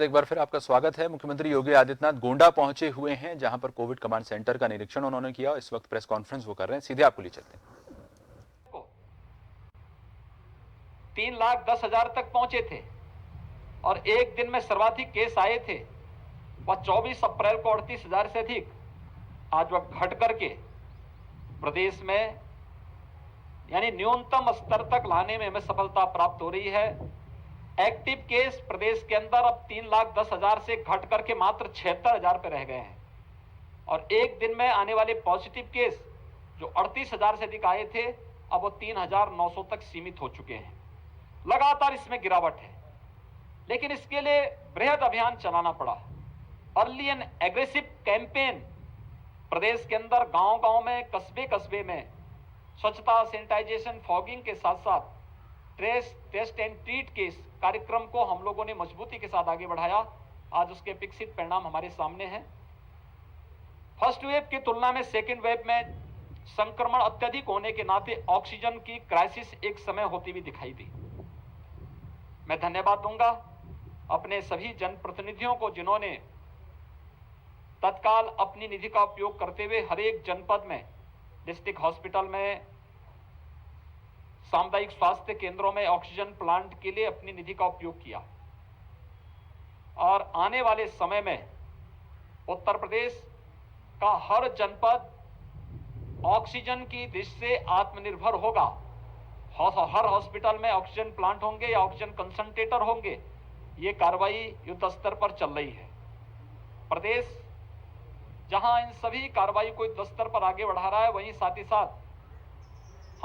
एक बार फिर आपका स्वागत है। मुख्यमंत्री योगी आदित्यनाथ गोंडा पहुंचे हुए हैं, जहां पर कोविड कमांड सेंटर का निरीक्षण उन्होंने किया। इस वक्त प्रेस कॉन्फ्रेंस वो कर रहे हैं, सीधे आपको ले चलते हैं। 3,10,000 तक पहुंचे थे और एक दिन में सर्वाधिक केस आए थे वह 24 अप्रैल को 38,000 से अधिक। आज वह घट करके प्रदेश में यानी न्यूनतम स्तर तक लाने में हमें सफलता प्राप्त हो रही है। एक्टिव केस प्रदेश के अंदर अब 3,10,000 से घट करके मात्र 76,000 पे रह गए हैं और एक दिन में आने वाले पॉजिटिव केस जो 38,000 से अधिक आए थे अब वो 3,900 तक सीमित हो चुके हैं। लगातार इसमें गिरावट है, लेकिन इसके लिए बृहद अभियान चलाना पड़ा। अर्ली एंड एग्रेसिव कैंपेन प्रदेश के अंदर गांव-गांव में, कस्बे-कस्बे में स्वच्छता, सैनिटाइजेशन, फॉगिंग के साथ साथ ट्रेस, टेस्ट एंड ट्रीट के इस कार्यक्रम को हम लोगों ने मजबूती के साथ आगे बढ़ाया। आज उसके विकसित परिणाम हमारे सामने हैं। फर्स्ट वेव की तुलना में सेकेंड वेव में संक्रमण अत्यधिक होने के नाते ऑक्सीजन की क्राइसिस एक समय होती हुई दिखाई दी। मैं धन्यवाद दूंगा अपने सभी जनप्रतिनिधियों को जिन्होंने तत्काल अपनी निधि का उपयोग करते हुए हर एक जनपद में, डिस्ट्रिक्ट हॉस्पिटल में, सामुदायिक स्वास्थ्य केंद्रों में ऑक्सीजन प्लांट के लिए अपनी निधि का उपयोग किया और आने वाले समय में उत्तर प्रदेश का हर जनपद ऑक्सीजन की दृष्टि से आत्मनिर्भर होगा। हर हॉस्पिटल में ऑक्सीजन प्लांट होंगे या ऑक्सीजन कंसंट्रेटर होंगे। ये कार्रवाई युद्ध स्तर पर चल रही है। प्रदेश जहां इन सभी कार्रवाई को युद्ध स्तर पर आगे बढ़ा रहा है, वहीं साथ ही साथ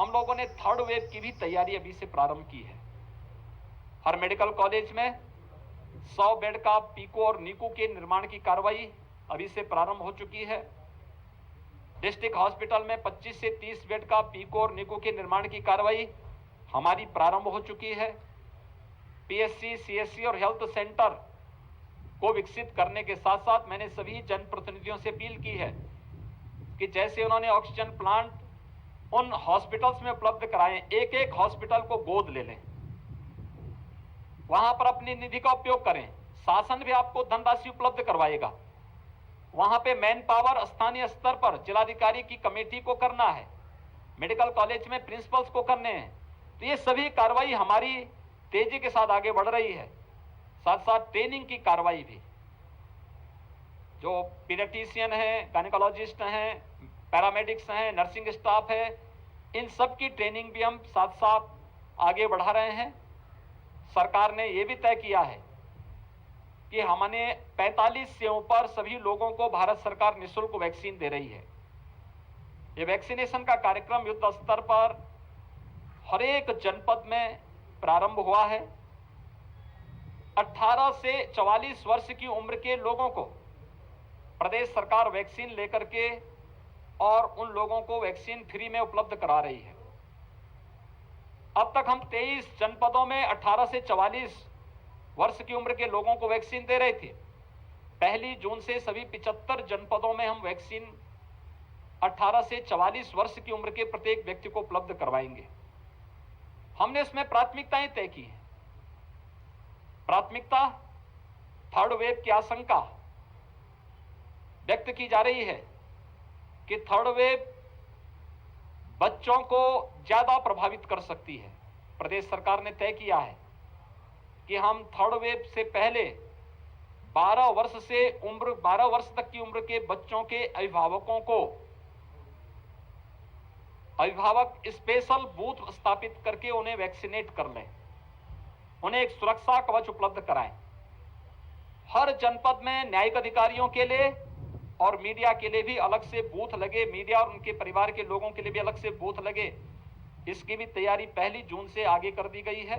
हम लोगों ने थर्ड वेव की भी तैयारी अभी से प्रारंभ की है। हर मेडिकल कॉलेज में 100 बेड का पीको और नीको के निर्माण की कार्रवाई अभी से प्रारंभ हो चुकी है। डिस्ट्रिक्ट हॉस्पिटल में 25 से 30 बेड का पीको और नीको के निर्माण की कार्रवाई हमारी प्रारंभ हो चुकी है। पीएससी, सीएससी और हेल्थ सेंटर को विकसित करने के साथ साथ मैंने सभी जनप्रतिनिधियों से अपील की है कि जैसे उन्होंने ऑक्सीजन प्लांट उन हॉस्पिटल्स में उपलब्ध कराएं, एक एक हॉस्पिटल को गोद ले लें, वहां पर अपनी निधि का उपयोग करें। शासन भी आपको धनराशि उपलब्ध करवाएगा। वहां पे मैन पावर स्थानीय स्तर पर जिलाधिकारी की कमेटी को करना है, मेडिकल कॉलेज में प्रिंसिपल्स को करने हैं। तो ये सभी कार्रवाई हमारी तेजी के साथ आगे बढ़ रही है। साथ साथ ट्रेनिंग की कार्रवाई भी, जो पीडियाट्रिशियन हैं, गायनेकोलॉजिस्ट हैं, पैरामेडिक्स हैं, नर्सिंग स्टाफ है, इन सब की ट्रेनिंग भी हम साथ साथ आगे बढ़ा रहे हैं। सरकार ने यह भी तय किया है कि हमने 45 से ऊपर सभी लोगों को भारत सरकार निःशुल्क वैक्सीन दे रही है। ये वैक्सीनेशन का कार्यक्रम युद्ध स्तर पर हर एक जनपद में प्रारंभ हुआ है। 18 से 44 वर्ष की उम्र के लोगों को प्रदेश सरकार वैक्सीन लेकर के और उन लोगों को वैक्सीन फ्री में उपलब्ध करा रही है। अब तक हम 23 जनपदों में 18 से 44 वर्ष की उम्र के लोगों को वैक्सीन दे रहे थे। 1 जून से सभी 75 जनपदों में हम वैक्सीन 18 से 44 वर्ष की उम्र के प्रत्येक व्यक्ति को उपलब्ध करवाएंगे। हमने इसमें प्राथमिकताएं तय की हैं। प्राथमिकता थर्ड वेव की आशंका व्यक्त की जा रही है कि थर्ड वेव बच्चों को ज्यादा प्रभावित कर सकती है। प्रदेश सरकार ने तय किया है कि हम थर्ड वेव से पहले 12 वर्ष तक की उम्र के बच्चों के अभिभावकों को अभिभावक स्पेशल बूथ स्थापित करके उन्हें वैक्सीनेट कर लें, उन्हें एक सुरक्षा कवच उपलब्ध कराएं। हर जनपद में न्यायिक अधिकारियों के लिए और मीडिया के लिए भी अलग से बूथ लगे, मीडिया और उनके परिवार के लोगों के लिए भी अलग से बूथ लगे। इसकी भी तैयारी 1 जून से आगे कर दी गई है।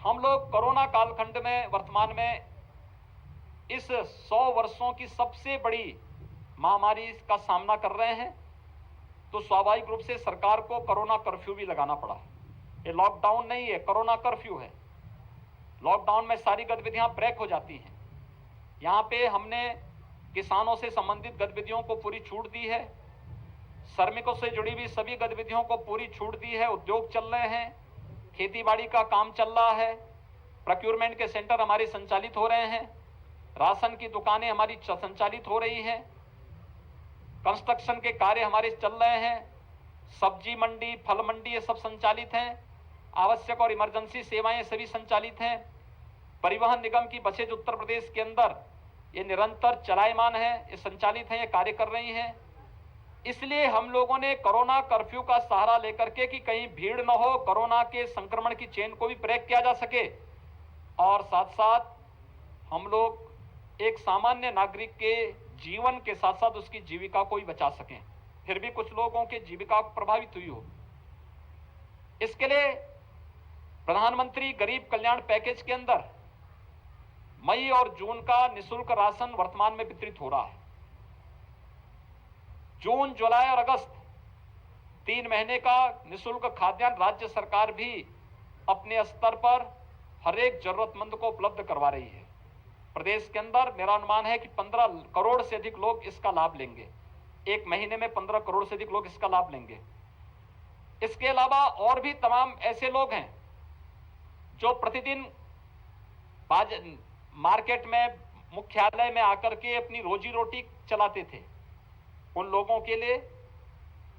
हम लोग कोरोना कालखंड में वर्तमान में इस 100 वर्षों की सबसे बड़ी महामारी का सामना कर रहे हैं, तो स्वाभाविक रूप से सरकार को कोरोना कर्फ्यू भी लगाना पड़ा। ये लॉकडाउन नहीं है, कोरोना कर्फ्यू है। लॉकडाउन में सारी गतिविधियां ब्रेक हो जाती हैं। यहाँ पे हमने किसानों से संबंधित गतिविधियों को पूरी छूट दी है, श्रमिकों से जुड़ी हुई सभी गतिविधियों को पूरी छूट दी है। उद्योग चल रहे हैं, खेती बाड़ी का काम चल रहा है, प्रोक्योरमेंट के सेंटर हमारे संचालित हो रहे हैं, राशन की दुकानें हमारी संचालित हो रही हैं, कंस्ट्रक्शन के कार्य हमारे चल रहे हैं, सब्जी मंडी, फल मंडी ये सब संचालित हैं, आवश्यक और इमरजेंसी सेवाएं सभी संचालित हैं। परिवहन निगम की बसें जो उत्तर प्रदेश के अंदर ये निरंतर चलायमान है, ये संचालित हैं, ये कार्य कर रही हैं। इसलिए हम लोगों ने कोरोना कर्फ्यू का सहारा लेकर के कि कहीं भीड़ न हो, कोरोना के संक्रमण की चेन को भी ब्रेक किया जा सके और साथ साथ हम लोग एक सामान्य नागरिक के जीवन के साथ साथ उसकी जीविका को भी बचा सकें। फिर भी कुछ लोगों की जीविका प्रभावित हुई हो, इसके लिए प्रधानमंत्री गरीब कल्याण पैकेज के अंदर मई और जून का निःशुल्क राशन वर्तमान में वितरित हो रहा है। जून, जुलाई और अगस्त 3 महीने का निःशुल्क खाद्यान्न राज्य सरकार भी अपने स्तर पर हर एक जरूरतमंद को उपलब्ध करवा रही है। प्रदेश के अंदर मेरा अनुमान है कि 15 करोड़ से अधिक लोग इसका लाभ लेंगे। एक महीने में 15 करोड़ से अधिक लोग इसका लाभ लेंगे। इसके अलावा और भी तमाम ऐसे लोग हैं जो प्रतिदिन मार्केट में, मुख्यालय में आकर के अपनी रोजी रोटी चलाते थे। उन लोगों के लिए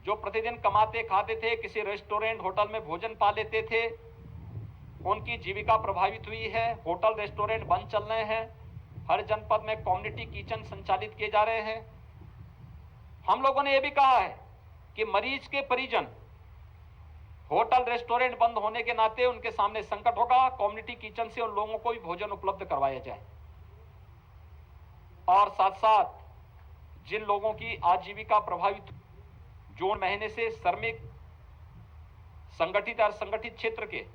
जो प्रतिदिन कमाते खाते थे, किसी रेस्टोरेंट होटल में भोजन पा लेते थे, उनकी जीविका प्रभावित हुई है। होटल रेस्टोरेंट बंद चल रहे हैं। हर जनपद में कम्युनिटी किचन संचालित किए जा रहे हैं। हम लोगों ने यह भी कहा है कि मरीज के परिजन होटल रेस्टोरेंट बंद होने के नाते उनके सामने संकट होगा, कम्युनिटी किचन से उन लोगों को भी भोजन उपलब्ध करवाया जाए। और साथ साथ जिन लोगों की आजीविका प्रभावित, जून महीने से श्रमिक, संगठित और संगठित क्षेत्र के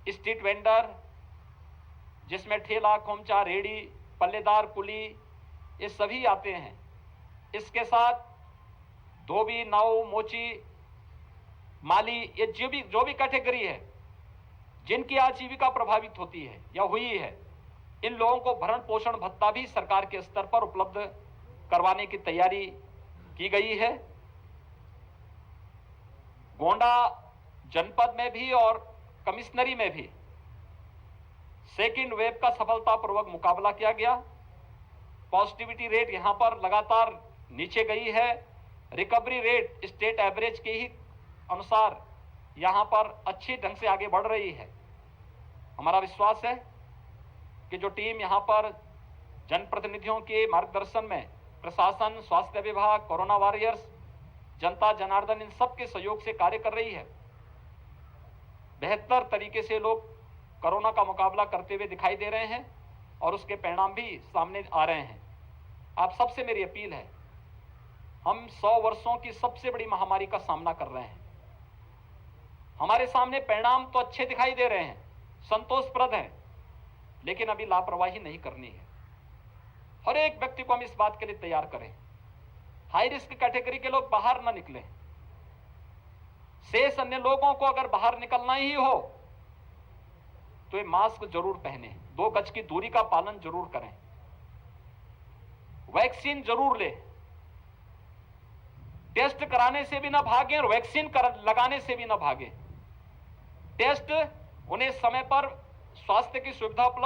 स्ट्रीट वेंडर, जिसमें ठेला, खोमचा, रेडी, पल्लेदार, कुली, ये सभी आते हैं। इसके साथ धोबी, नाऊ, मोची, माली, ये जो भी कैटेगरी है जिनकी आजीविका प्रभावित होती है या हुई है, इन लोगों को भरण पोषण भत्ता भी सरकार के स्तर पर उपलब्ध करवाने की तैयारी की गई है। गोंडा जनपद में भी और कमिश्नरी में भी सेकेंड वेव का सफलतापूर्वक मुकाबला किया गया। पॉजिटिविटी रेट यहां पर लगातार नीचे गई है। रिकवरी रेट स्टेट एवरेज के ही अनुसार यहां पर अच्छी ढंग से आगे बढ़ रही है। हमारा विश्वास है कि जो टीम यहां पर जनप्रतिनिधियों के मार्गदर्शन में, प्रशासन, स्वास्थ्य विभाग, कोरोना वॉरियर्स, जनता जनार्दन, इन सब के सहयोग से कार्य कर रही है, बेहतर तरीके से लोग कोरोना का मुकाबला करते हुए दिखाई दे रहे हैं और उसके परिणाम भी सामने आ रहे हैं। आप सबसे मेरी अपील है, हम 100 वर्षों की सबसे बड़ी महामारी का सामना कर रहे हैं। हमारे सामने परिणाम तो अच्छे दिखाई दे रहे हैं, संतोषप्रद हैं, लेकिन अभी लापरवाही नहीं करनी है। हर एक व्यक्ति को हम इस बात के लिए तैयार करें। हाई रिस्क कैटेगरी के लोग बाहर न निकलें। शेष अन्य लोगों को अगर बाहर निकलना ही हो तो ये मास्क जरूर पहने, 2 गज की दूरी का पालन जरूर करें, वैक्सीन जरूर ले, टेस्ट कराने से भी ना भागें और वैक्सीन लगाने से भी ना भागें। टेस्ट उन्हें समय पर स्वास्थ्य की सुविधा उपलब्ध